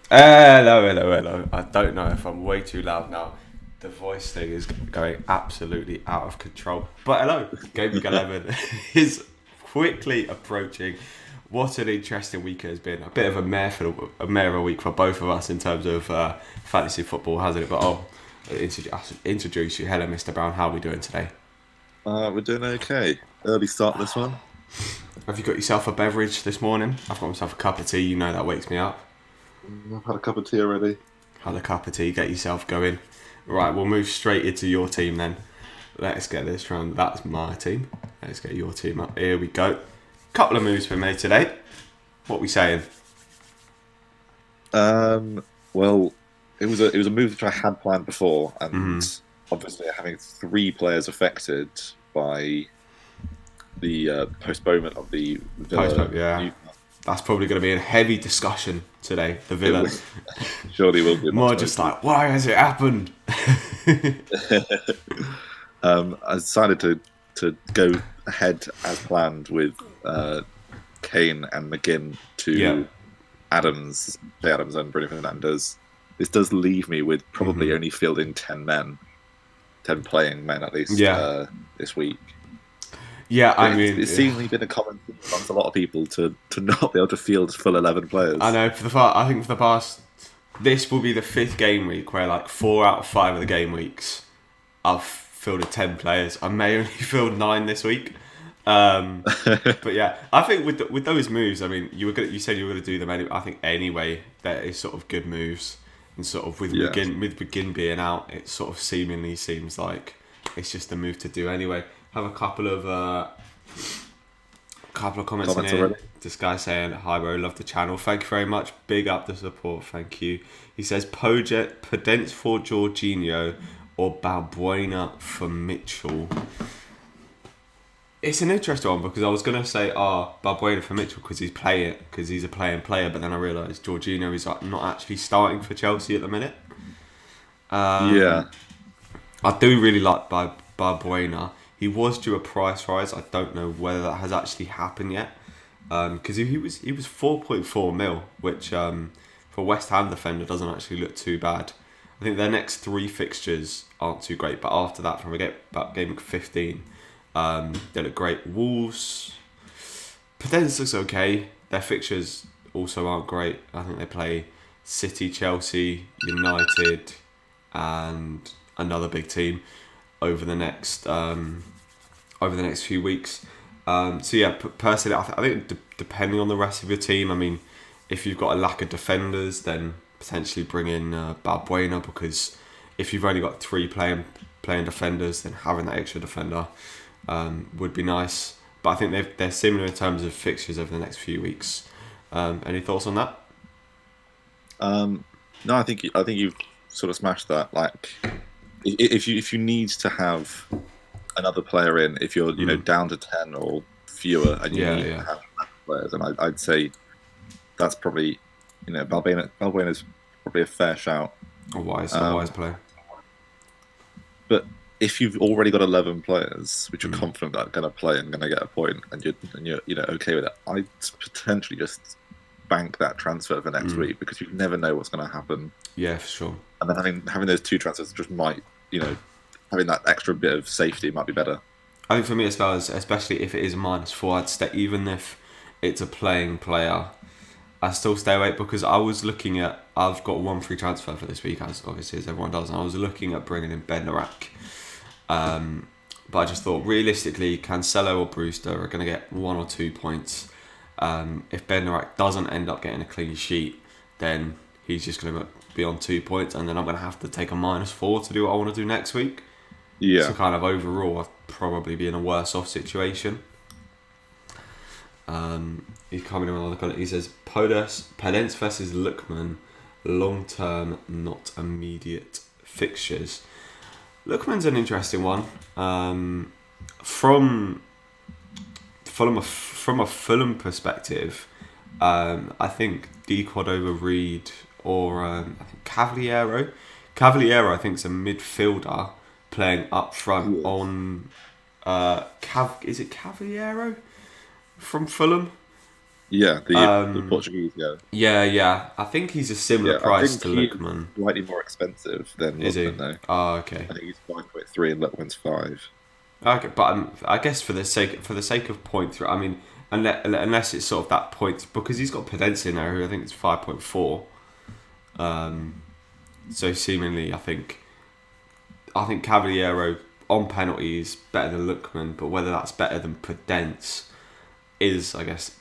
Hello. I don't know if I'm way too loud now. The voice thing is going absolutely out of control. But hello, Game Week 11 is quickly approaching. What an interesting week it has been. A bit of a mare of a week for both of us in terms of fantasy football, hasn't it? But introduce you. Hello, Mr. Brown. How are we doing today? We're doing okay. Early start this one. Have you got yourself a beverage this morning? I've got myself a cup of tea. You know that wakes me up. I've had a cup of tea already. Have a cup of tea, get yourself going. Right, we'll move straight into your team then. Let's get this round. That's my team. Let's get your team up. Here we go. Couple of moves we made today. What are we saying? Well, it was a move which I had planned before, and obviously having three players affected by the postponement of the Villa. Yeah. That's probably going to be a heavy discussion today. The Villa. Surely will be More just like, why has it happened? I decided to go ahead as planned with Kane and McGinn to Jay Adams and Bruno Fernandes. This does leave me with probably only fielding 10 men, 10 playing men at least this week. Yeah, it's seemingly been a common thing amongst a lot of people to not be able to field full 11 players. I know. I think for the past, this will be the fifth game week where like 4 out of 5 of the game weeks, I've fielded 10 players. I may only field 9 this week. But yeah, I think with those moves, I mean, you said you were going to do them anyway. I think anyway, that is sort of good moves, and sort of with McGinn being out, it sort of seemingly seems like it's just a move to do anyway. Have a couple of comments in here. Already. This guy saying, "Hi bro, love the channel. Thank you very much. Big up the support. Thank you." He says, Podence for Jorginho or Balbuena for Mitchell." It's an interesting one because I was going to say, Balbuena for Mitchell because he's a playing player, but then I realised Jorginho is like not actually starting for Chelsea at the minute. I do really like Balbuena. He was due a price rise. I don't know whether that has actually happened yet. Because he was 4.4 mil, which for a West Ham defender doesn't actually look too bad. I think their next 3 fixtures aren't too great, but after that, from about game week 15, they look great. Wolves, Potential looks okay. Their fixtures also aren't great. I think they play City, Chelsea, United, and another big team over the next few weeks. Personally, I think depending on the rest of your team, I mean, if you've got a lack of defenders, then potentially bring in Balbuena, because if you've only got 3 playing defenders, then having that extra defender would be nice. But I think they're similar in terms of fixtures over the next few weeks. Any thoughts on that? No, I think you've sort of smashed that. Like, if you need to have another player in, if you're down to 10 or fewer, and you need to have players, and I'd say that's probably Balbuena is probably a fair shout. A wise player. But if you've already got 11 players, which you're confident that are going to play and going to get a point, and you're okay with it, I'd potentially just bank that transfer for next week, because you never know what's going to happen. Yeah, for sure. And then having those 2 transfers just might, having that extra bit of safety might be better. I think for me as well, especially if it is -4, I'd stay, even if it's a playing player, I still stay away, because I've got 1 free transfer for this week, as obviously as everyone does, and I was looking at bringing in Bednarak. But I just thought, realistically, Cancelo or Brewster are going to get 1 or 2 points. If Bednarak doesn't end up getting a clean sheet, then he's just going to be on 2 points, and then I'm going to have to take a -4 to do what I want to do next week. Yeah. So kind of overall, I'd probably be in a worse off situation. He's coming in on the comment. He says, Podence versus Lookman, long term, not immediate fixtures. Lookman's an interesting one. From a Fulham perspective, I think Dequad over Reed, or I think Cavaliero. Cavaliero, I think, is a midfielder playing up front on. Is it Cavaliero from Fulham? Yeah, the Portuguese, yeah. Yeah. I think he's a similar Yeah, I price think to he's Lookman. slightly more expensive than Is he? Lookman, though. Oh, okay. I think he's 5.3 and Lookman's 5. Okay, but I guess for the sake of points, I mean, unless it's sort of that point, because he's got Pedence in there, who I think is 5.4. So seemingly, I think Cavaliero on penalty is better than Lookman, but whether that's better than Pedence is, I guess,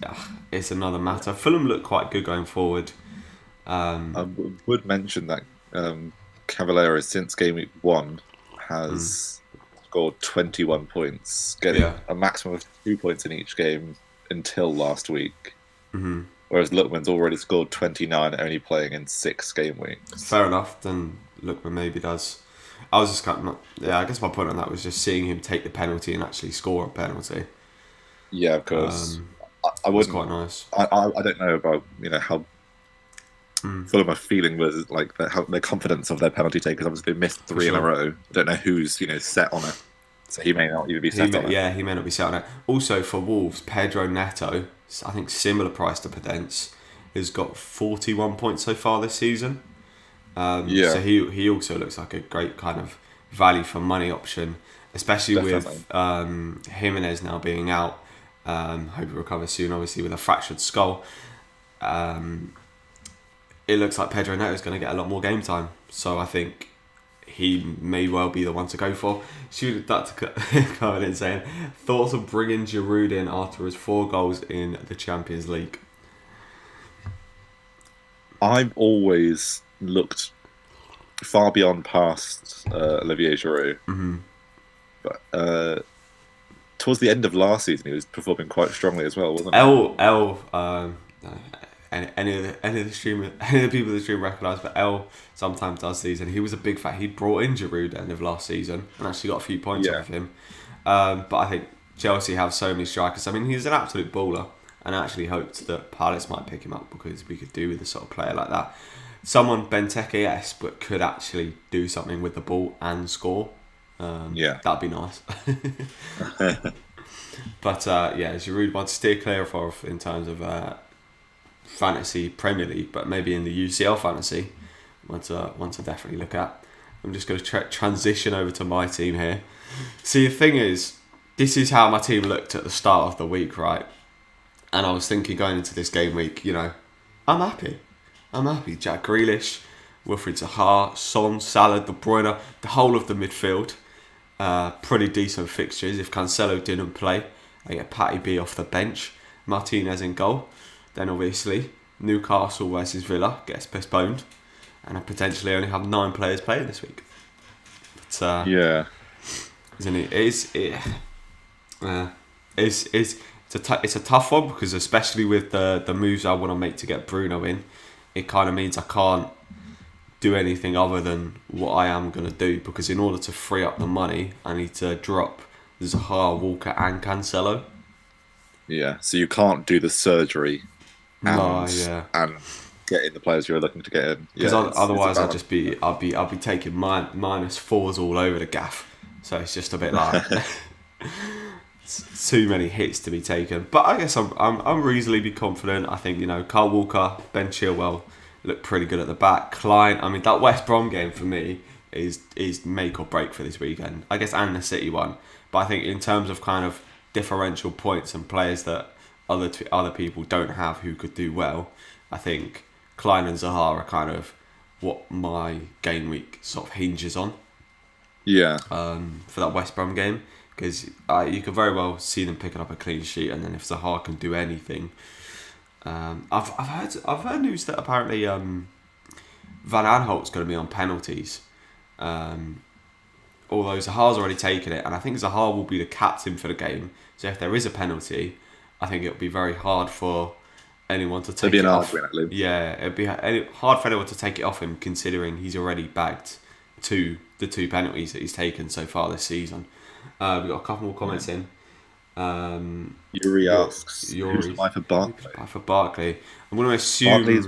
it's another matter. Fulham look quite good going forward. I would mention that Cavallero, since game week 1, has scored 21 points, getting a maximum of 2 points in each game until last week. Mm-hmm. Whereas Lookman's already scored 29, only playing in 6 game weeks. Fair enough, then Lookman maybe does. I was just kind of I guess my point on that was just seeing him take the penalty and actually score a penalty. Yeah, of course. I Was wouldn't. quite nice. I don't know about how Fulham are feeling with their confidence of their penalty takers. Obviously, they missed 3 in a row. I don't know who's set on it, so he may not even be set on it. Yeah, he may not be set on it. Also for Wolves, Pedro Neto, I think similar price to Pedence, has got 41 points so far this season. So he also looks like a great kind of value for money option, especially with Jimenez now being out. Hope he recovers soon, obviously, with a fractured skull. It looks like Pedro Neto is going to get a lot more game time. So I think he may well be the one to go for. Shoot that to come in saying, thoughts of bringing Giroud in after his 4 goals in the Champions League? I've always looked far beyond past Olivier Giroud. Mm-hmm. But towards the end of last season, he was performing quite strongly as well, wasn't he? Any of the people in the stream recognise, but L sometimes does these, and he was a big fan. He brought in Giroud at the end of last season and actually got a few points off of him. But I think Chelsea have so many strikers. I mean, he's an absolute baller, and I actually hoped that Palace might pick him up because we could do with a sort of player like that. Someone Benteke-esque, but could actually do something with the ball and score. That'd be nice. But Giroud wants to steer clear of in terms of fantasy Premier League, but maybe in the UCL fantasy, one to definitely look at. I'm just going to transition over to my team here. See, the thing is, this is how my team looked at the start of the week, right? And I was thinking going into this game week, I'm happy. Jack Grealish, Wilfried Zaha, Son, Salah, De Bruyne, the whole of the midfield. Pretty decent fixtures. If Cancelo didn't play, I get Patty B off the bench, Martinez in goal. Then obviously Newcastle versus Villa gets postponed, and I potentially only have 9 players playing this week. But isn't it? It's a tough one because especially with the moves I want to make to get Bruno in, it kind of means I can't do anything other than what I am going to do, because in order to free up the money, I need to drop Zaha, Walker and Cancelo. Yeah, so you can't do the surgery and get in the players you're looking to get in. Because otherwise I'll be taking -4s all over the gaff. So it's just a bit like too many hits to be taken. But I guess I'm reasonably confident. I think Kyle Walker, Ben Chilwell look pretty good at the back. Klein, I mean that West Brom game for me is make or break for this weekend. I guess, and the City one. But I think in terms of kind of differential points and players that other people don't have who could do well, I think Klein and Zaha are kind of what my game week sort of hinges on. Yeah. For that West Brom game, because you could very well see them picking up a clean sheet, and then if Zaha can do anything, I've heard news that apparently Van Aanholt's going to be on penalties. Although Zaha's already taken it, and I think Zaha will be the captain for the game. So if there is a penalty, I think it'll be very hard for anyone to take it off. Yeah, it'd be hard for anyone to take it off him, considering he's already bagged the 2 penalties that he's taken so far this season. We've got a couple more comments in. Yuri asks, who's the buy for Barkley? For Barkley, I'm going to assume Barkley's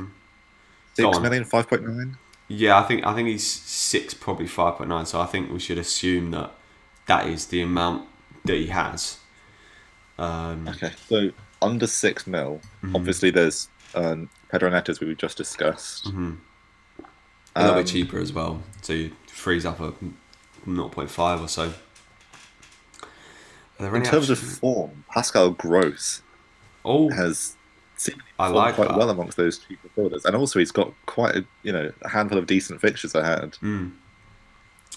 6 million, 5.9. Yeah, I think he's 6, probably 5.9. So I think we should assume that is the amount that he has. Okay, so under 6 mil. Mm-hmm. Obviously, there's Pedro Neto, we just discussed. Mm-hmm. A little bit cheaper as well, so you frees up a 0.5 or so. In terms of form, Pascal Gross has seemingly performed quite well amongst those cheap midfielders, and also he's got quite a handful of decent fixtures ahead.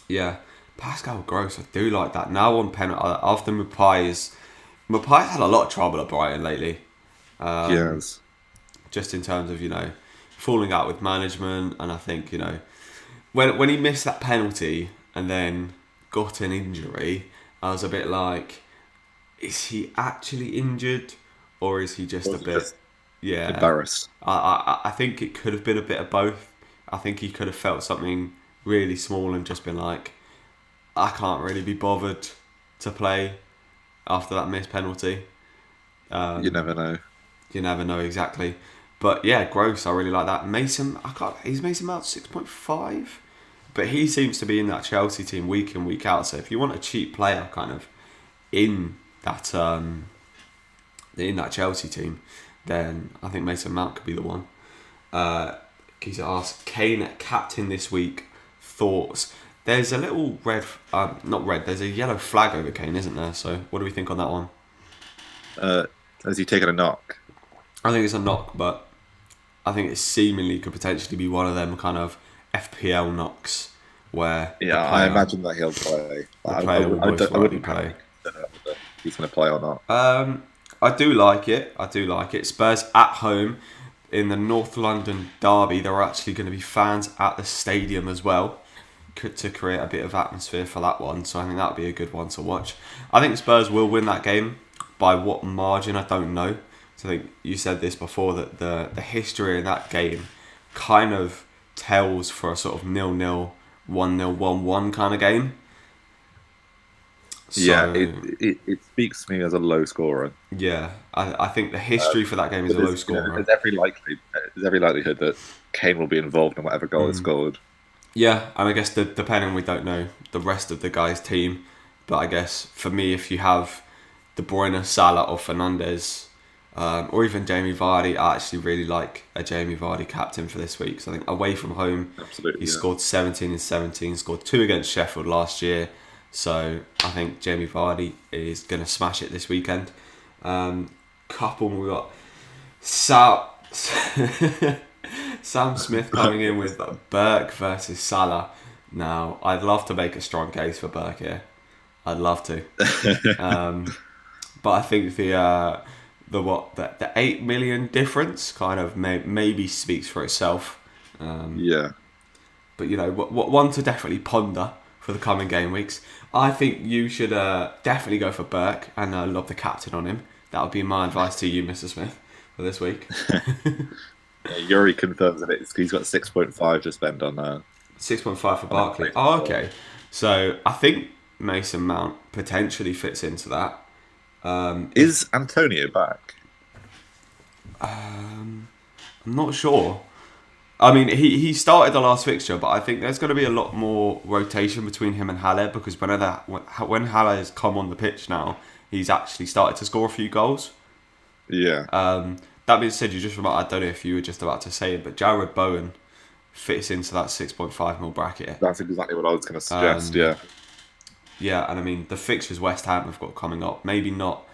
Yeah, Pascal Gross, I do like that. Now on penalty after Maupay's had a lot of trouble at Brighton lately. Yes, just in terms of falling out with management, and I think when he missed that penalty and then got an injury, I was a bit like, is he actually injured or is he just a bit embarrassed? I think it could have been a bit of both. I think he could have felt something really small and just been like, I can't really be bothered to play after that missed penalty. You never know. You never know exactly. But yeah, Gross, I really like that. Mason, he's Mason Mount 6.5, but he seems to be in that Chelsea team week in, week out. So if you want a cheap player kind of in that Chelsea team, then I think Mason Mount could be the one. Keita asks, Kane captain this week, thoughts? There's a little there's a yellow flag over Kane, isn't there? So what do we think on that one? Has he taken a knock? I think it's a knock, but I think it seemingly could potentially be one of them kind of FPL knocks where I imagine that he'll play. I wouldn't panic whether he's going to play or not. I do like it. Spurs at home in the North London derby. There are actually going to be fans at the stadium as well to create a bit of atmosphere for that one. So I think that would be a good one to watch. I think Spurs will win that game. By what margin, I don't know. So I think you said this before, that the history in that game kind of tells for a sort of 0-0, 1-0, 1-1 kind of game. So, yeah, it speaks to me as a low scorer. Yeah, I think the history for that game is a low scorer. There's every likelihood that Kane will be involved in whatever goal is scored. Yeah, and I guess depending, we don't know the rest of the guys' team, but I guess for me, if you have De Bruyne, Salah or Fernandes, or even Jamie Vardy, I actually really like a Jamie Vardy captain for this week. So I think away from home, he scored 17 and 17, scored 2 against Sheffield last year. So I think Jamie Vardy is going to smash it this weekend. Couple, we got Sam Smith coming in with Burke versus Salah. Now, I'd love to make a strong case for Burke here. I'd love to. But I think the 8 million difference kind of maybe speaks for itself. Yeah. But one to definitely ponder for the coming game weeks. I think you should definitely go for Burke and lob the captain on him. That would be my advice to you, Mr. Smith, for this week. Yuri confirms that he's got 6.5 to spend on 6.5 for Barkley. Oh, okay. So I think Mason Mount potentially fits into that. Is Antonio back? I'm not sure. I mean, he started the last fixture, but I think there's going to be a lot more rotation between him and Haller, because when Haller has come on the pitch now, he's actually started to score a few goals. Yeah. That being said, I don't know if you were just about to say it, but Jarrod Bowen fits into that 6.5 mil bracket. That's exactly what I was going to suggest, yeah. Yeah, and I mean, the fixtures West Ham have got coming up, maybe not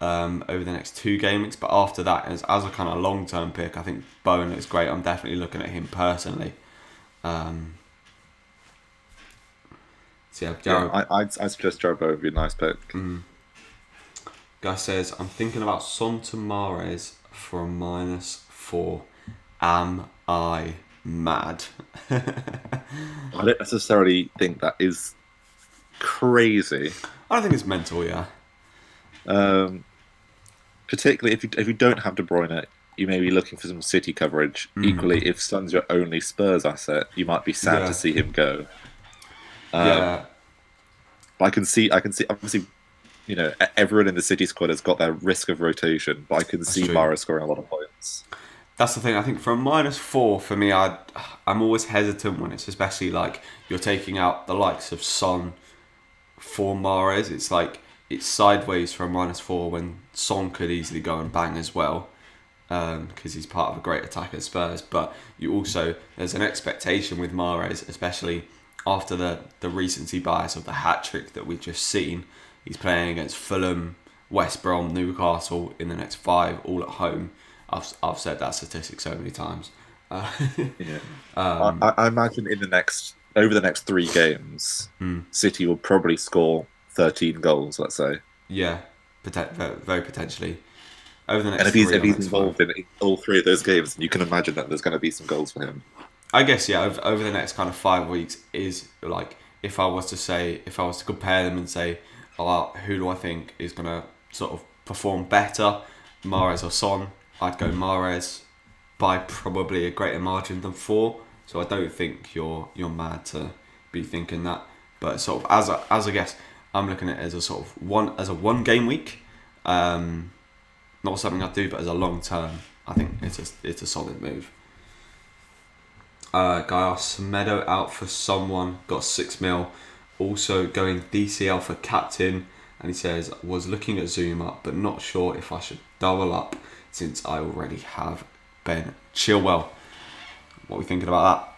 over the next 2 game weeks, but after that, as a kind of long-term pick, I think Bowen looks great. I'm definitely looking at him personally. I'd suggest Jarrod Bowen would be a nice pick. Guy says, I'm thinking about Son Tamares for a -4. Am I mad? I don't necessarily think that is crazy. I don't think it's mental, yeah. Particularly if you don't have De Bruyne, you may be looking for some City coverage. Equally, if Son's your only Spurs asset, you might be sad to see him go. But I can see obviously, everyone in the City squad has got their risk of rotation, but I can see Mara scoring a lot of points. That's the thing. I think for a -4, for me, I'm always hesitant when it's especially like you're taking out the likes of Son for Mahrez. It's like, it's sideways for a -4 when Son could easily go and bang as well, because he's part of a great attack at Spurs. But there's an expectation with Mahrez, especially after the recency bias of the hat-trick that we've just seen. He's playing against Fulham, West Brom, Newcastle in the next 5, all at home. I've said that statistic so many times. Yeah. I imagine over the next 3 games, City will probably score 13 goals, let's say. Yeah, very potentially. Over the next and if he's involved in all 3 of those games, you can imagine that there's going to be some goals for him. I guess, yeah, over the next kind of 5 weeks is like, if I was to compare them and say, who do I think is going to sort of perform better, Mahrez or Son, I'd go Mahrez by probably a greater margin than 4. So I don't think you're mad to be thinking that. But sort of as a guess, I'm looking at it as a sort of one game week. Not something I do, but as a long term, I think it's a solid move. Guy asked Semedo out for someone, got 6 mil. Also going DCL for captain, and he says, was looking at Zuma, but not sure if I should double up since I already have Ben Chilwell. What are we thinking about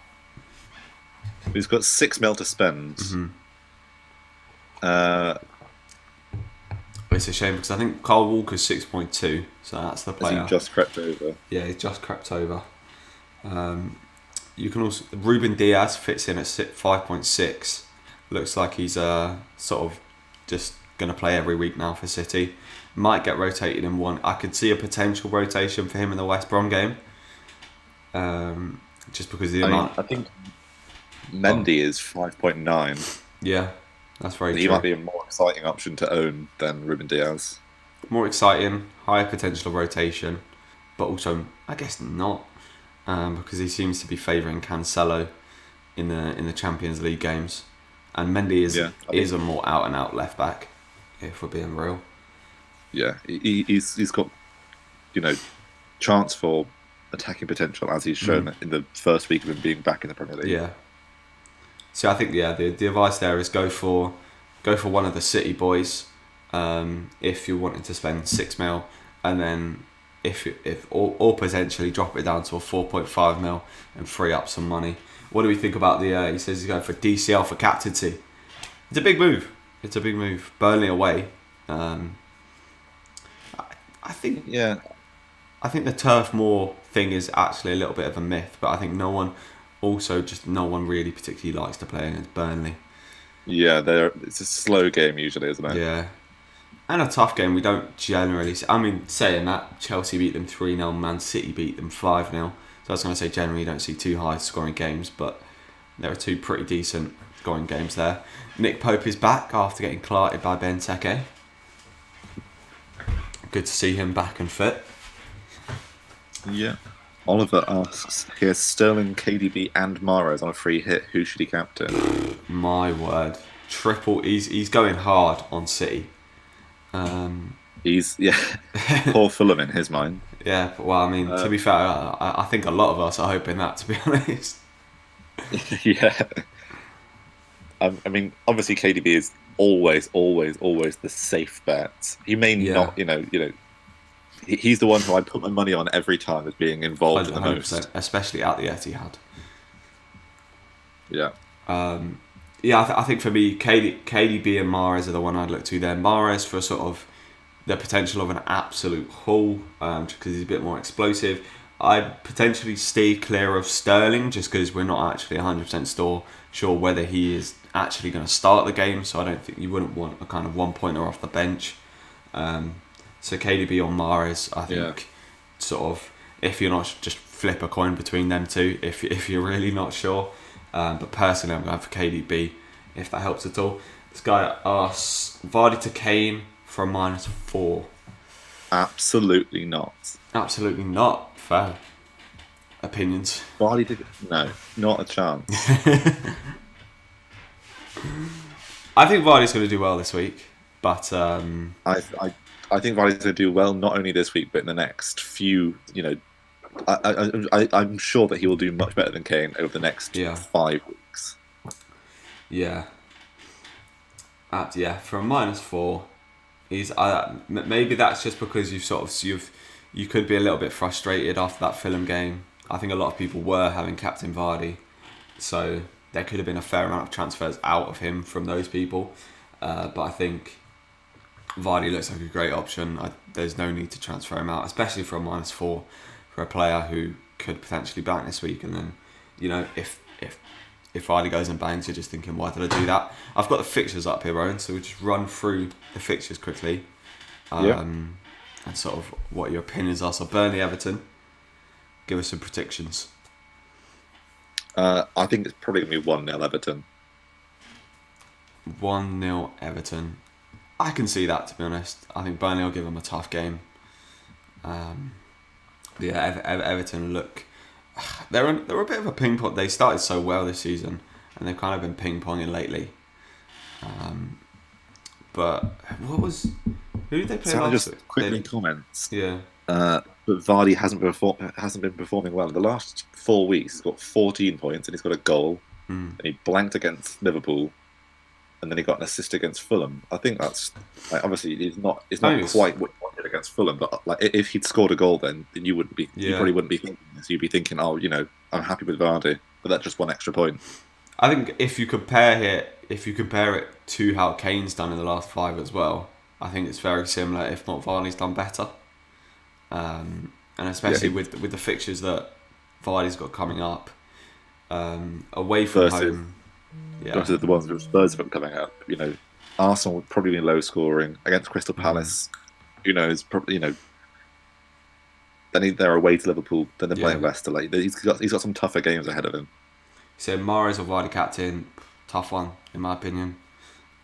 that? He's got 6 mil to spend. It's a shame because I think Kyle Walker's 6.2, so that's the player. Has he just crept over? Yeah, he just crept over. You can also Ruben Diaz fits in at 5.6. Looks like he's sort of just going to play every week now for City. Might get rotated in one. I could see a potential rotation for him in the West Brom game. Just because of the amount. I think Mendy is 5.9. Yeah, that's very true. He might be a more exciting option to own than Ruben Diaz. More exciting, higher potential rotation, but also I guess not, because he seems to be favouring Cancelo in the Champions League games, and Mendy is a more out and out left back, if we're being real. Yeah, he's got chance for attacking potential, as he's shown in the first week of him being back in the Premier League. Yeah. So I think the advice there is go for one of the City boys, if you're wanting to spend 6 mil, and then if or potentially drop it down to a 4.5 mil and free up some money. What do we think about he says he's going for DCL for captaincy. It's a big move. Burnley away. I think the Turf Moor thing is actually a little bit of a myth, but I think no one really particularly likes to play against Burnley. Yeah, it's a slow game usually, isn't it? Yeah. And a tough game. We don't generally... I mean, saying that, Chelsea beat them 3-0, Man City beat them 5-0. So I was going to say generally you don't see 2 high scoring games, but there are 2 pretty decent scoring games there. Nick Pope is back after getting clarted by Benteke. Good to see him back and fit. Yeah. Oliver asks, here's Sterling, KDB and Mahrez on a free hit. Who should he captain? My word. Triple. He's going hard on City. He's poor Fulham in his mind. Yeah, well, I mean, to be fair, I think a lot of us are hoping that, to be honest. Yeah. I mean, obviously KDB is always the safe bet. He may not, he's the one who I put my money on every time as being involved the most. Especially at the Etihad. Yeah. I think for me, KDB and Mahrez are the one I'd look to there. Mahrez for sort of the potential of an absolute haul, because he's a bit more explosive. I'd potentially stay clear of Sterling, just because we're not actually 100% sure whether he is actually going to start the game, so I don't think you wouldn't want a kind of one-pointer off the bench. So KDB or Mahrez, I think, sort of, if you're not, just flip a coin between them two, if you're really not sure. But personally, I'm going for KDB, if that helps at all. This guy asks, Vardy to Kane for a -4. Absolutely not. Absolutely not. Fair. Opinions. Vardy to... No, not a chance. I think Vardy's going to do well this week, but... I think Vardy's going to do well not only this week, but in the next few, I'm sure that he will do much better than Kane over the next 5 weeks. Yeah. For a -4, He's maybe that's just because you could be a little bit frustrated after that Fulham game. I think a lot of people were having captain Vardy, so there could have been a fair amount of transfers out of him from those people. But I think Vardy looks like a great option. There's no need to transfer him out, especially for a -4 for a player who could potentially blank this week. And then, if Vardy goes and bangs, you're just thinking, why did I do that? I've got the fixtures up here, Owen, so we'll just run through the fixtures quickly. And sort of what your opinions are. So Burnley, Everton, give us some predictions. I think it's probably going to be 1-0 Everton. 1-0 Everton. I can see that, to be honest. I think Burnley will give them a tough game. Everton look... They're a bit of a ping pong. They started so well this season, and they've kind of been ping ponging lately. But who did they play last just week? Quickly comments. Yeah. But Vardy hasn't been performing well. In the last 4 weeks, he's got 14 points and he's got a goal. And he blanked against Liverpool, and then he got an assist against Fulham. I think that's obviously it's not quite what he wanted against Fulham, but if he'd scored a goal, then you wouldn't be. You probably wouldn't be thinking this. You'd be thinking, I'm happy with Vardy, but that's just one extra point. I think if you compare it to how Kane's done in the last 5 as well, I think it's very similar. If not, Vardy's done better, and especially with the fixtures that Vardy's got coming up, away from home. Versus the ones with Spurs have coming up. Arsenal would probably be low scoring against Crystal Palace. Who knows? Then they're away to Liverpool. Then they're playing Leicester. He's got some tougher games ahead of him. So Mahrez or Vardy captain, tough one in my opinion.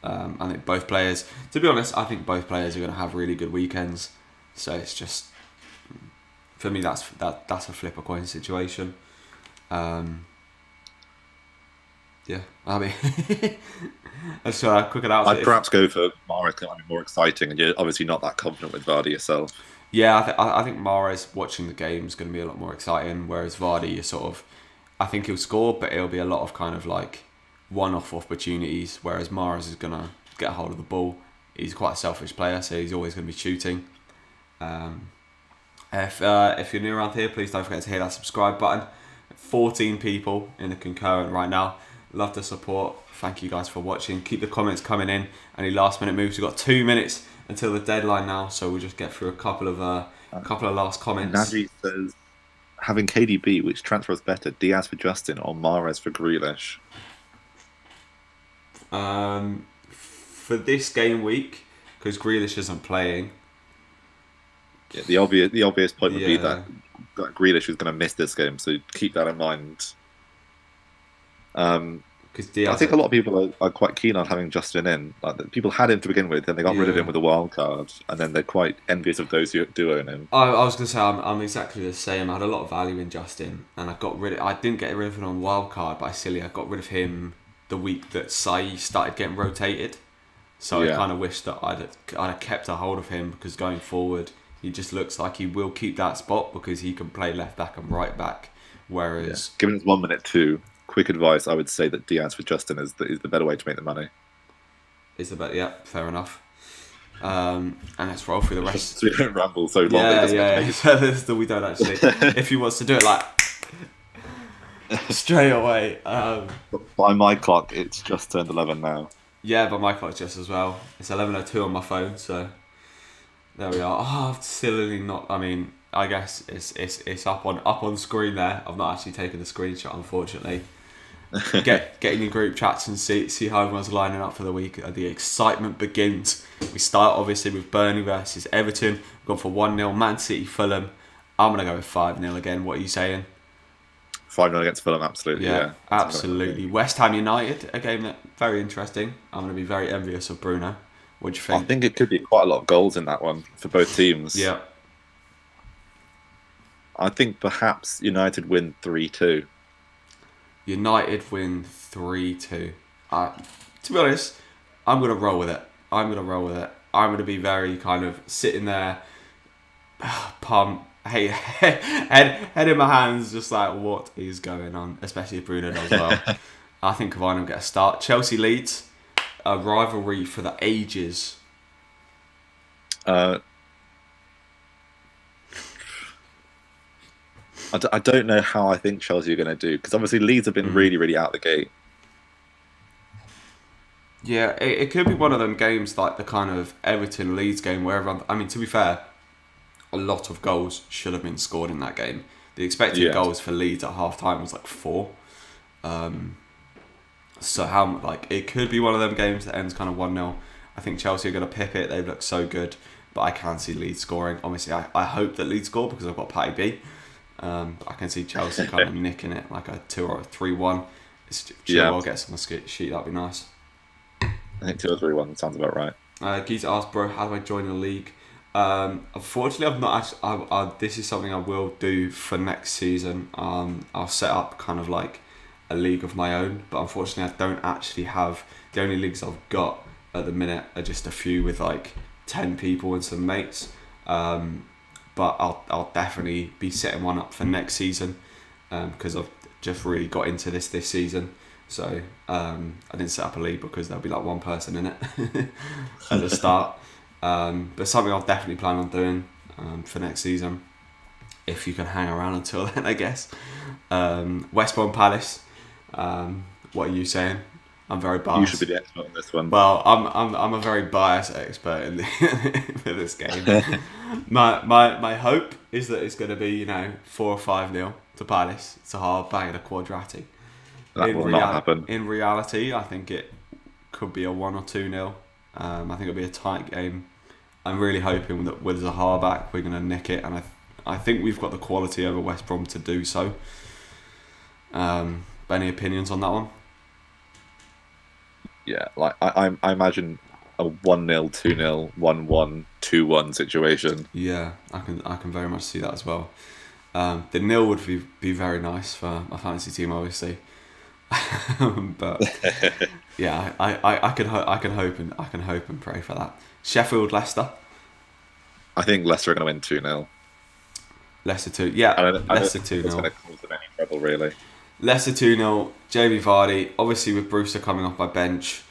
I think both players. To be honest, I think both players are going to have really good weekends. So it's just, for me, that's a flip a coin situation. Yeah, I mean, let's quick it out. I'd perhaps go for Mahrez. It might be more exciting, and you're obviously not that confident with Vardy yourself. Yeah, I think Mahrez watching the game is going to be a lot more exciting, whereas Vardy is sort of, I think he'll score, but it'll be a lot of kind of like one-off opportunities, whereas Mahrez is going to get a hold of the ball. He's quite a selfish player, so he's always going to be shooting. If you're new around here, please don't forget to hit that subscribe button. 14 people in the concurrent right now. Love the support. Thank you guys for watching. Keep the comments coming in. Any last minute moves? We've got 2 minutes until the deadline now, so we'll just get through a couple of last comments. Nadji says, having KDB, which transfer is better, Diaz for Justin or Mahrez for Grealish? For this game week, because Grealish isn't playing. Yeah, the obvious point would be that Grealish is going to miss this game, so keep that in mind. I think a lot of people are quite keen on having Justin in. People had him to begin with, then they got rid of him with a wild card, and then they're quite envious of those who do own him. I was going to say I'm exactly the same. I had a lot of value in Justin, and I didn't get rid of him on wild card, but I got rid of him the week that Salah started getting rotated. So I kind of wish that I'd have kept a hold of him, because going forward he just looks like he will keep that spot because he can play left back and right back. Whereas given it's 1 minute too. Quick advice, I would say that Diaz for Justin is the better way to make the money. Fair enough. And let's roll through the rest. So we don't ramble so long. So we don't actually. If he wants to do it straight away. By my clock, it's just turned 11 now. Yeah, by my clock just as well. It's 11:02 on my phone, so there we are. I've silly not. I mean, I guess it's up on screen there. I've not actually taken the screenshot, unfortunately. Get in your group chats and see how everyone's lining up for the week. The excitement begins. We start obviously with Burnley versus Everton. We've gone for 1-0. Man City, Fulham. I'm gonna go with 5-0 again. What are you saying? 5-0 against Fulham, absolutely. Yeah, absolutely. West Ham United, a game that very interesting. I'm gonna be very envious of Bruno. What do you think? I think it could be quite a lot of goals in that one for both teams. Yeah. I think perhaps United win 3-2. United win 3-2. To be honest, I'm going to roll with it. I'm going to be very kind of sitting there, pumped, head in my hands, just like, what is going on? Especially if Bruno does well. I think Cavani will get a start. Chelsea Leeds, a rivalry for the ages. Uh, I don't know how I think Chelsea are going to do, because obviously Leeds have been really, really out the gate. Yeah, it could be one of them games like the kind of Everton Leeds game where everyone. I mean, to be fair, a lot of goals should have been scored in that game. The expected Yeah. goals for Leeds at half time was like 4. So it could be one of them games that ends kind of 1-0. I think Chelsea are going to pip it. They've looked so good, but I can see Leeds scoring. Obviously, I hope that Leeds score because I've got Patty B. But I can see Chelsea kind of nicking it like a 2 or a 3-1. Chilwell gets on the sheet. That'd be nice. I think 2 or 3-1 sounds about right. Geese asked, bro, how do I join the league? Unfortunately, I've not actually. This is something I will do for next season. I'll set up kind of like a league of my own, but unfortunately, I don't actually have. The only leagues I've got at the minute are just a few with like 10 people and some mates. But I'll definitely be setting one up for next season because I've just really got into this season. So I didn't set up a league because there'll be like one person in it at the start. But something I'll definitely plan on doing for next season, if you can hang around until then, I guess. West Brom Palace. What are you saying? I'm very biased. You should be the expert on this one. Well, I'm a very biased expert in for this game. my hope is that it's going to be 4 or 5-0 to Palace. It's a hard bang and a quadratic. That will not happen. In reality, I think it could be a 1 or 2-0. I think it'll be a tight game. I'm really hoping that with Zaha back, we're going to nick it, and I think we've got the quality over West Brom to do so. Any opinions on that one? Yeah, like I imagine a 1-0, 2-0, 1-1, 2-1 situation. Yeah, I can very much see that as well. The nil would be very nice for my fantasy team, obviously. But yeah, I can hope and pray for that. Sheffield Leicester. I think Leicester are going to win 2-0. Leicester 2. Yeah, Leicester 2-0. It's going to cause them any trouble, really. Leicester 2-0. Jamie Vardy. Obviously, with Brewster coming off my bench,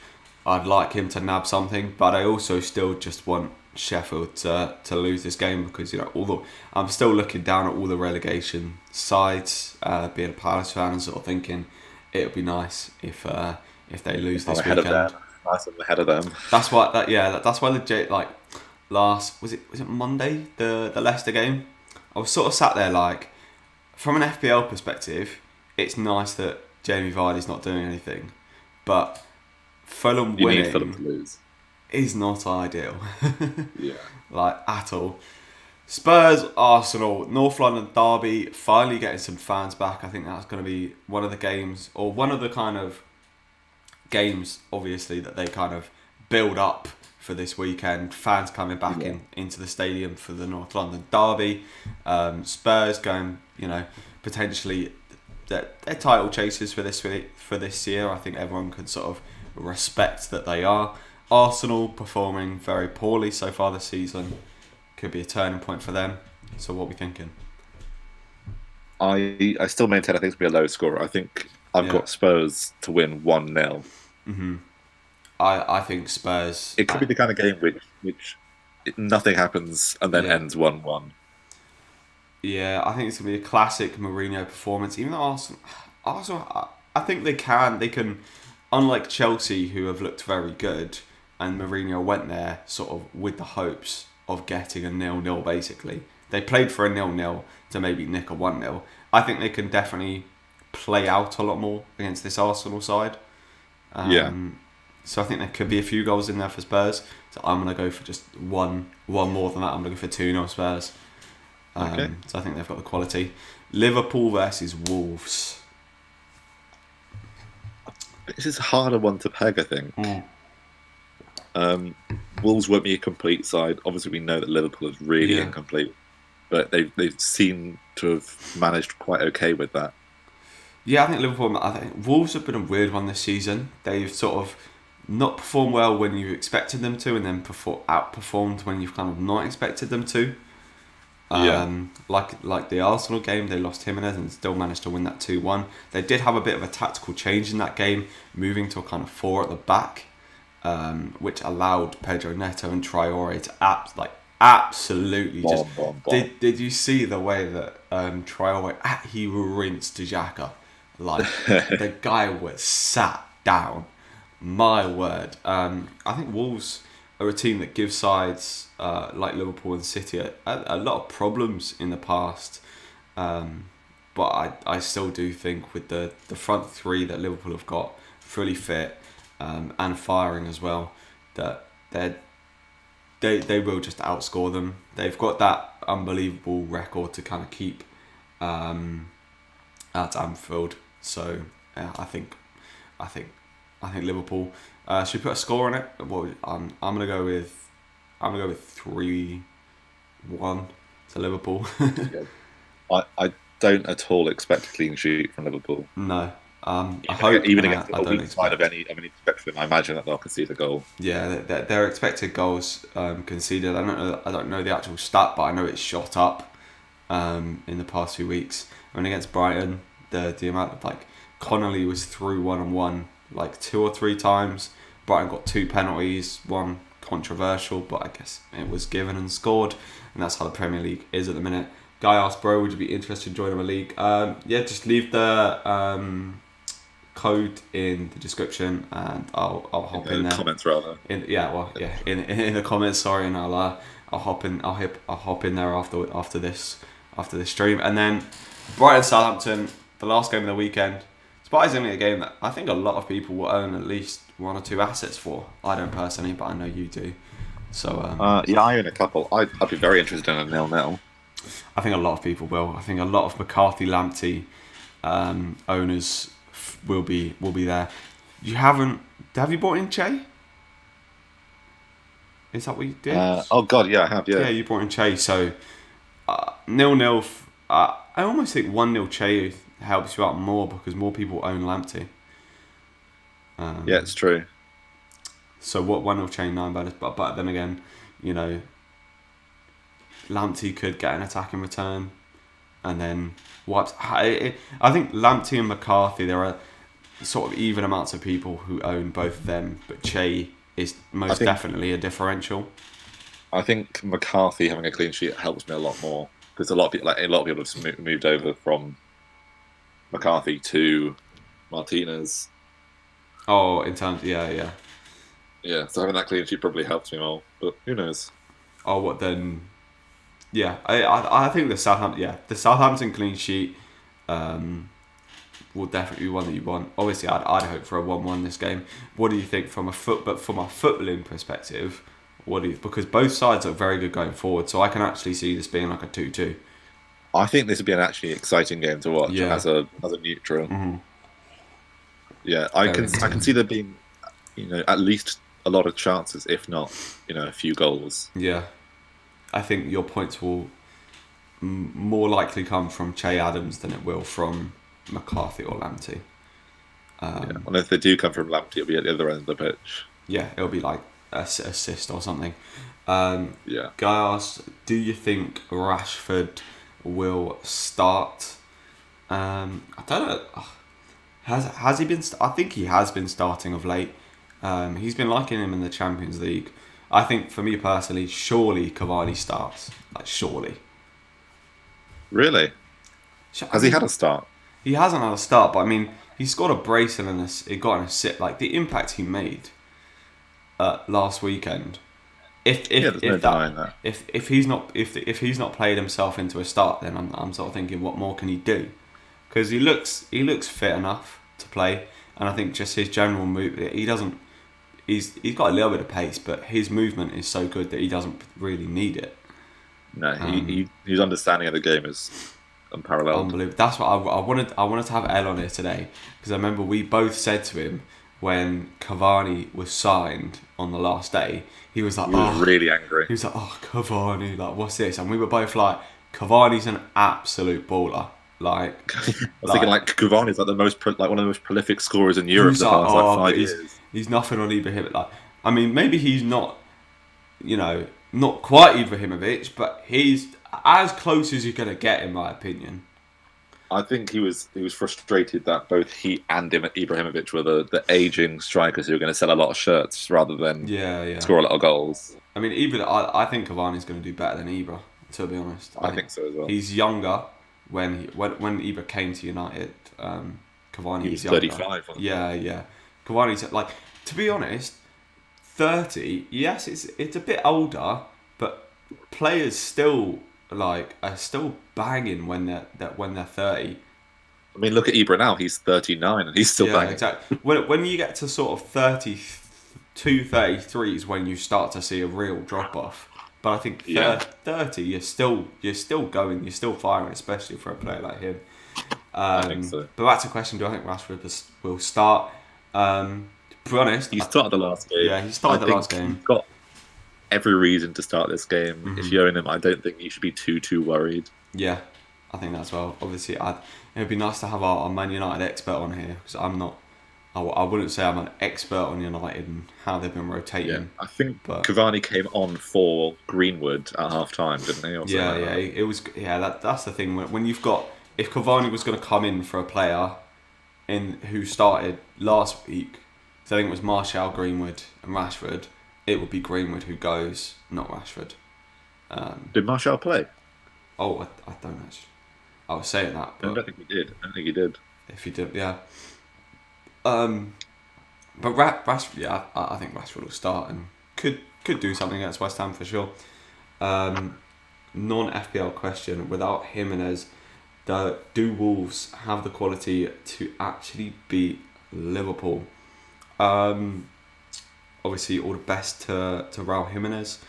I'd like him to nab something, but I also still just want Sheffield to lose this game because although I'm still looking down at all the relegation sides, being a Palace fan and sort of thinking it would be nice if they lose this weekend. Nice I'm ahead of them. That's why last was it Monday the Leicester game. I was sort of sat there like, from an FPL perspective, it's nice that Jamie Vardy's not doing anything, but Fulham winning. You need Fulham to lose. Is not ideal. Yeah. Like at all. Spurs, Arsenal, North London derby, finally getting some fans back. I think that's going to be one of the games, or one of the kind of games, obviously, that they kind of build up for this weekend. Fans coming back into the stadium for the North London derby. Spurs going, potentially they're title chasers for this year. I think everyone could sort of respect that they are. Arsenal performing very poorly so far this season. Could be a turning point for them. So what are we thinking? I still maintain I think it's going to be a low score. I think I've got Spurs to win 1-0. Mm-hmm. I think Spurs... It could be the kind of game which nothing happens and then ends 1-1. Yeah, I think it's going to be a classic Mourinho performance. Even though Arsenal, I think they can, unlike Chelsea, who have looked very good, and Mourinho went there sort of with the hopes of getting a 0-0 basically. They played for a 0-0 to maybe nick a 1-0. I think they can definitely play out a lot more against this Arsenal side. So I think there could be a few goals in there for Spurs. So I'm going to go for just one more than that. I'm going to go for 2-0 Spurs. Okay. So I think they've got the quality. Liverpool versus Wolves. This is a harder one to peg, I think. Wolves won't be a complete side. Obviously, we know that Liverpool is really incomplete, but they've seemed to have managed quite okay with that. Yeah, I think Wolves have been a weird one this season. They've sort of not performed well when you expected them to, and then outperformed when you've kind of not expected them to. Like the Arsenal game, they lost Jimenez and still managed to win that 2-1. They did have a bit of a tactical change in that game, moving to a kind of 4 at the back, which allowed Pedro Neto and Traore to absolutely Bomb, bomb, bomb. Did you see the way that Traore, he rinsed Xhaka? Like, the guy was sat down. My word. I think Wolves are a team that gives sides like Liverpool and City a lot of problems in the past. But I still do think with the front three that Liverpool have got fully fit and firing as well, that they will just outscore them. They've got that unbelievable record to kind of keep at Anfield. So I think Liverpool. Should we put a score on it? Well, I'm gonna go with 3-1 to Liverpool. I don't at all expect a clean sheet from Liverpool. No. I hope even against a weak side of any spectrum, I imagine that they'll concede a goal. Yeah, their expected goals conceded. I don't know the actual stat, but I know it's shot up in the past few weeks. And against Brighton, the amount of Connolly was through 1-on-1 like 2 or 3 times. Brighton got 2 penalties, one controversial, but I guess it was given and scored, and that's how the Premier League is at the minute. Guy asked, bro, would you be interested in joining a league? Yeah, just leave the code in the description, and I'll hop in there. Comments rather. In the comments. Sorry, and I'll hop in. I'll hop in there after this stream, and then Brighton Southampton, the last game of the weekend. Surprisingly, a game that I think a lot of people will own at least 1 or 2 assets for. I don't personally, but I know you do. So yeah, I own a couple. I'd be very interested in a 0-0. I think a lot of people will. I think a lot of McCarthy Lamptey owners will be there. Have you bought in Che? Is that what you did? Oh god, yeah, I have. Yeah, you bought in Che. So 0-0. I almost think 1-0 Che helps you out more because more people own Lamptey. Yeah, it's true. So what 1-0 Che 9 bonus, but then again, Lamptey could get an attack in return, and then wipes. I think Lamptey and McCarthy, there are sort of even amounts of people who own both of them, but Che is definitely a differential. I think McCarthy having a clean sheet helps me a lot more because a lot of people have moved over from McCarthy to Martinez. Oh, in terms, yeah. So having that clean sheet probably helps me more, but who knows? Oh, what then? Yeah, I think the Southampton clean sheet will definitely be one that you want. Obviously, I'd hope for a 1-1 this game. What do you think from a footballing perspective? Because both sides are very good going forward, so I can actually see this being like a 2-2. I think this would be an actually exciting game to watch as a neutral. Mm-hmm. Yeah, I can see there being, at least a lot of chances, if not, a few goals. Yeah, I think your points will more likely come from Che Adams than it will from McCarthy or Lamptey. And if they do come from Lamptey, it'll be at the other end of the pitch. Yeah, it'll be like assist or something. Yeah. Guy asked, do you think Rashford will start? I don't know. Has he been? I think he has been starting of late. He's been liking him in the Champions League. I think for me personally, surely Cavani starts. Surely. Really? Has he had a start? He hasn't had a start, but I mean, he scored a brace and he got an assist. Like the impact he made last weekend. If he's not played himself into a start, then I'm sort of thinking, what more can he do? Because he looks fit enough to play, and I think just his general move, he's got a little bit of pace, but his movement is so good that he doesn't really need it. No, his understanding of the game is unparalleled. Unbelievable. That's what I wanted to have El on here today, because I remember we both said to him when Cavani was signed on the last day, he was like, really angry. He was like, Cavani, what's this? And we were both like, Cavani's an absolute baller. I was thinking Cavani's one of the most prolific scorers in Europe the past 5 years. He's nothing on Ibrahimovic. I mean, maybe he's not, not quite Ibrahimovic, but he's as close as you're gonna get, in my opinion. I think he was frustrated that both he and Ibrahimovic were the aging strikers who were going to sell a lot of shirts rather than Yeah. score a lot of goals. I mean, I think Cavani's going to do better than Ibra. To be honest, I think so as well. He's younger. When Ibra came to United, Cavani was younger. 35. Yeah. Cavani's like, to be honest, 30. Yes, it's a bit older, but players still are still banging when they're 30. I mean, look at Ibra now. He's 39 and he's still banging. Exactly. When you get to sort of 32, 33 is when you start to see a real drop off. But I think 30, you're still going, you're still firing, especially for a player like him. I think so. But that's a question: do I think Rashford will start? To be honest, he started the last game. Yeah, he started the last game. He's got every reason to start this game. Mm-hmm. If you own him, I don't think you should be too worried. Yeah, I think that's well. Obviously, it would be nice to have our Man United expert on here because I'm not. I wouldn't say I'm an expert on United and how they've been rotating. Yeah, I think Cavani came on for Greenwood at half time, didn't he? It was. Yeah, that's the thing. When you've got, if Cavani was going to come in for a player who started last week, so I think it was Martial, Greenwood, and Rashford, it would be Greenwood who goes, not Rashford. Did Martial play? Oh, I don't actually. I was saying that. But I don't think he did. If he did, yeah. But Rashford, yeah, I think Rashford will start and could do something against West Ham for sure. Non-FPL question: without Jimenez, do Wolves have the quality to actually beat Liverpool? Obviously, all the best to Raul Jimenez.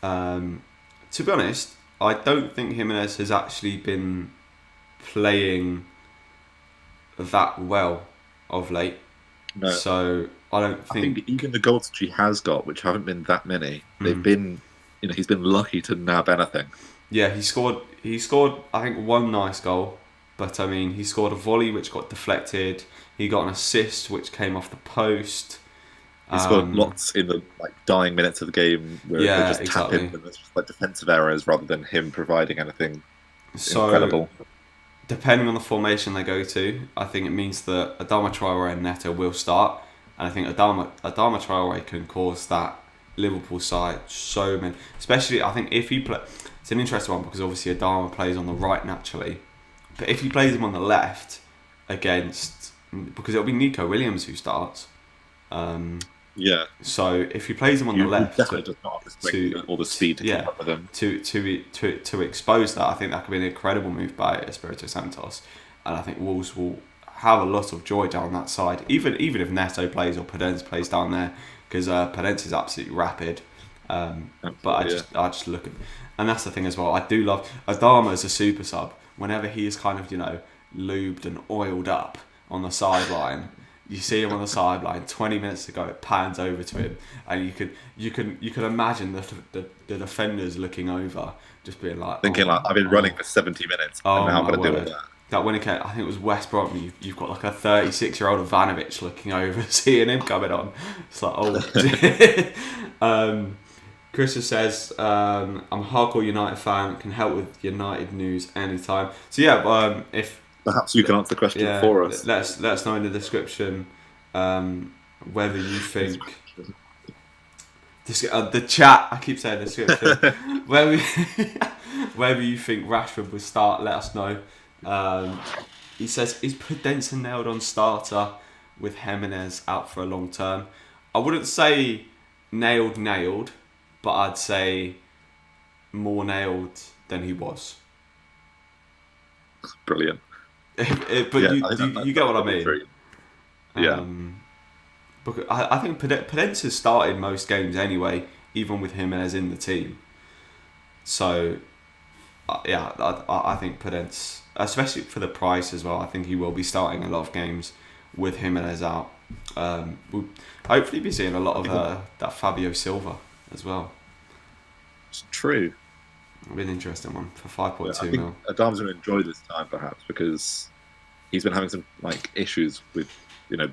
To be honest, I don't think Jimenez has actually been playing that well of late. No. So I think even the goals that he has got, which haven't been that many, they've been, he's been lucky to nab anything. Yeah, he scored. I think one nice goal, but I mean, he scored a volley which got deflected. He got an assist which came off the post. He scored lots in the dying minutes of the game where they just tap in and it's just defensive errors rather than him providing anything incredible. Depending on the formation they go to, I think it means that Adama Traore and Neto will start, and I think Adama Traore can cause that Liverpool side so many. Especially, I think if he play, it's an interesting one because obviously Adama plays on the right naturally, but if he plays him on the left because it'll be Nico Williams who starts. So if he plays him on the left, definitely does not have the strength or the speed to keep up with him. To expose that, I think that could be an incredible move by Espirito Santos, and I think Wolves will have a lot of joy down that side. Even if Neto plays or Podence plays down there, because Podence is absolutely rapid. But I just look at, and that's the thing as well. I do love Adama as a super sub. Whenever he is kind of lubed and oiled up on the sideline. You see him on the sideline. 20 minutes ago, it pans over to him, and you can imagine the defenders looking over, just being like, thinking I've been running for 70 minminutes, and now I'm going to deal with that. That when I think it was West Brom, you've got a 36-year-old Ivanovic looking over, seeing him coming on. It's like, Chris says, I'm a hardcore United fan, can help with United news anytime. So yeah, if perhaps you can answer the question for us. Let us know in the description whether you think the chat. I keep saying description. whether you think Rashford will start. Let us know. He says, is Podence nailed on starter with Jimenez out for a long term? I wouldn't say nailed, but I'd say more nailed than he was. Brilliant. But you get what I mean. Yeah. Because I think Podence has started most games anyway, even with Jimenez in the team. So, I think Podence, especially for the price as well, I think he will be starting a lot of games with Jimenez out. We'll hopefully be seeing a lot of that Fabio Silva as well. It's true. It'll be an interesting one for 5.2 mil. Adam's going to enjoy this time perhaps because he's been having some issues with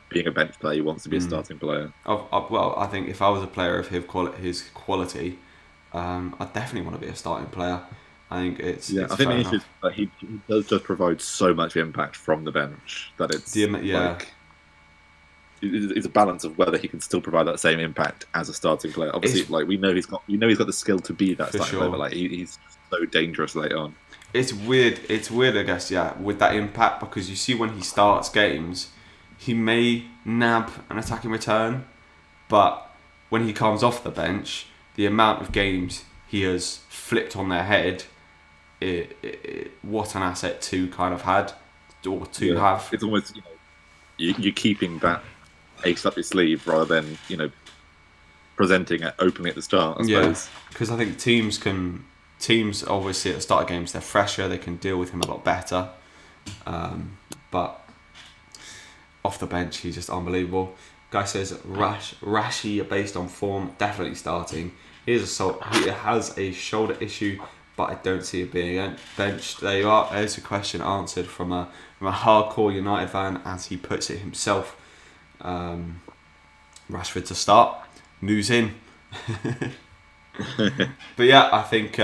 being a bench player. He wants to be a starting player. Well, I think if I was a player of his quality, I definitely want to be a starting player. I think it's I think the issue is that he does just provide so much impact from the bench that it's like it's a balance of whether he can still provide that same impact as a starting player. Obviously, like we know he's got the skill to be that starting player, but like he's so dangerous late on. It's weird, I guess, with that impact, because you see when he starts games, he may nab an attacking return, but when he comes off the bench, the amount of games he has flipped on their head, what an asset to kind of have. It's almost you're keeping that ace up your sleeve rather than presenting it openly at the start. I suppose. Because I think teams obviously at the start of games they're fresher, they can deal with him a lot better, but off the bench he's just unbelievable. Guy says Rashi based on form definitely starting. He has a shoulder issue, but I don't see it being benched. There you are. There's a question answered from a hardcore United fan, as he puts it himself. Rashford to start. News in. But yeah, I think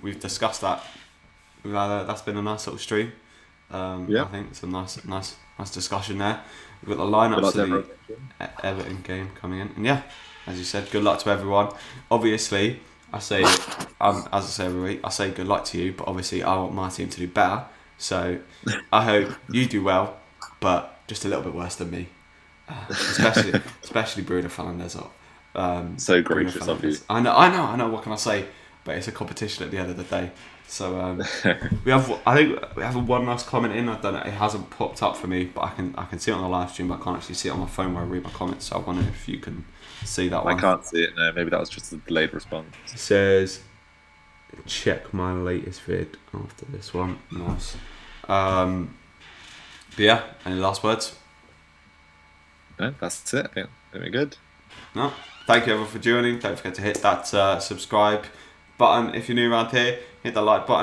we've discussed that. That's been a nice little stream. I think it's a nice discussion there. We've got the lineups for the Everton game coming in, and as you said, good luck to everyone. Obviously, I say, as I say every week, I say good luck to you, but obviously I want my team to do better. So I hope you do well, but just a little bit worse than me. Especially Bruno Fernandes. So gracious of you. I know. What can I say? But it's a competition at the end of the day. So I think we have one last comment in. I don't know. It hasn't popped up for me, but I can see it on the live stream. But I can't actually see it on my phone where I read my comments. So I wonder if you can see that one. I can't see it. No, maybe that was just a delayed response. It says, check my latest vid after this one. Nice. But yeah, any last words? No, that's it. I think we're good. No. Thank you everyone for joining. Don't forget to hit that subscribe button if you're new around here. Hit the like button.